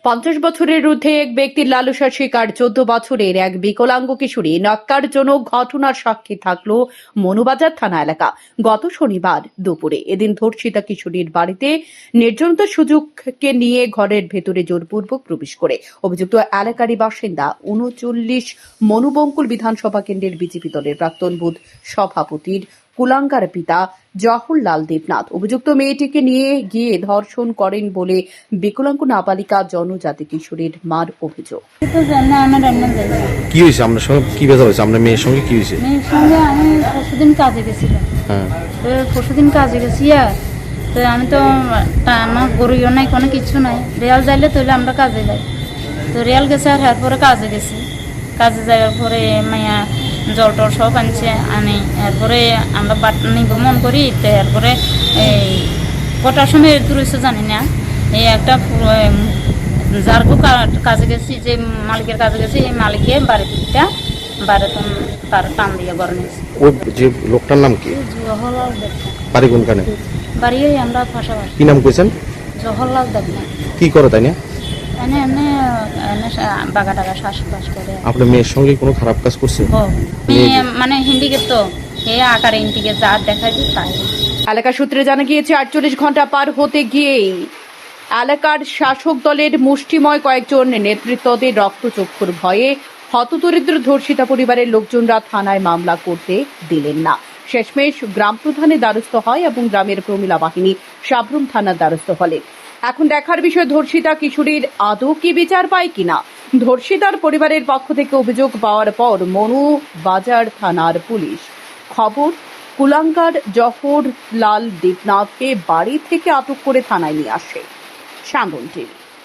50 বছরের ঊর্ধ্বে এক ব্যক্তির লালসার শিকার 14 বছরের এক বিকলাঙ্গ কিশোরী ন্যক্কারজনক ঘটনার সাক্ষী থাকলো মনুবাজার থানা এলাকা। গত শনিবার দুপুরে এদিন ধর্ষিতা কিশোরীর বাড়িতে নির্জনতার সুযোগকে নিয়ে ঘরের ভেতরে জোরপূর্বক প্রবেশ করে অভিযুক্ত এলাকারই বাসিন্দা 39 মনুবঙ্কুল বিধানসভা কেন্দ্রের বিজেপি দলের প্রাক্তন বুথ সভাপতির কুলাঙ্গার পিতা জওহরলাল দেবনাথ অভিযুক্ত মেয়েটিকে নিয়ে গিয়ে ধর্ষণ করেন বলে বিকলাঙ্গ নাবালিকা জনজাতি কিশোরীর মার অভিযোগ। কি হয়েছে আপনার সঙ্গে, কি ব্যথা হয়েছে আপনার মেয়ের সঙ্গে, কি হয়েছে? মেয়ের সঙ্গে আমি পরশুদিন কাজে গেছিলাম। পরশুদিন কাজে গেছি তো আমি তো আমার গরুও নাই, কোনো কিছু নাই। রেয়াল যাইলে তৈলে আমরা কাজে যাই, তো রেয়াল গেছে আর এরপরে কাজে গেছি। কাজে যাওয়ার পরে মাইয়া জল টল সব আনছে আনি, এরপরে আমরা বাট নিব মন করি। তো এরপরে এই কটার সময় দূরেছে জানি না, এই একটা যার কাজে গেছি, যে মালিকের কাজে গেছি, এই মালিকের বাড়িটা বাড়িতে তার টান দিয়ে ঘর নিয়েছি। ওই যে লোকটার নাম কি? জওহরলাল দেবনাথ। বাড়ি কোনখানে? বাড়ি আমরা পাশাপাশি। কি নাম কইছেন? জওহরলাল দেবনাথ। কি করে তাই না? এনে এনে এনে বাগা টাগা শ্বাস করে। আপনার মেয়ের সঙ্গে কোনো খারাপ কাজ করছে? মানে হিন্দিকে তো এই আকারে ইন্টিকে যা দেখাই দিই তাই। এলাকা সূত্রে জানা গিয়েছে 48 ঘন্টা পার হতে গিয়েই এলাকার শাসক দলের মুষ্টিময় কয়েকজন নেতৃত্বদের রক্তচক্ষুর ভয়ে হতদরিদ্র ধর্ষিতা পরিবারের লোকজনরা থানায় মামলা করতে দিলেন না। শেষমেশ গ্রাম প্রধানের দ্বারস্থ হয় এবং গ্রামের প্রমিলা বাহিনী সাবরুম থানার দ্বারস্থ হলেন। এখন দেখার বিষয় ধর্ষিতা কিশোরীর আদৌ কি বিচার পায় কিনা। ধর্ষিতার পরিবারের পক্ষ থেকে অভিযোগ পাওয়ার পর মনুবাজার থানার পুলিশ খবর কুলাঙ্গার জওহরলাল দেবনাথকে বাড়ি থেকে আটক করে থানায় নিয়ে আসে। সান্দন টিভি।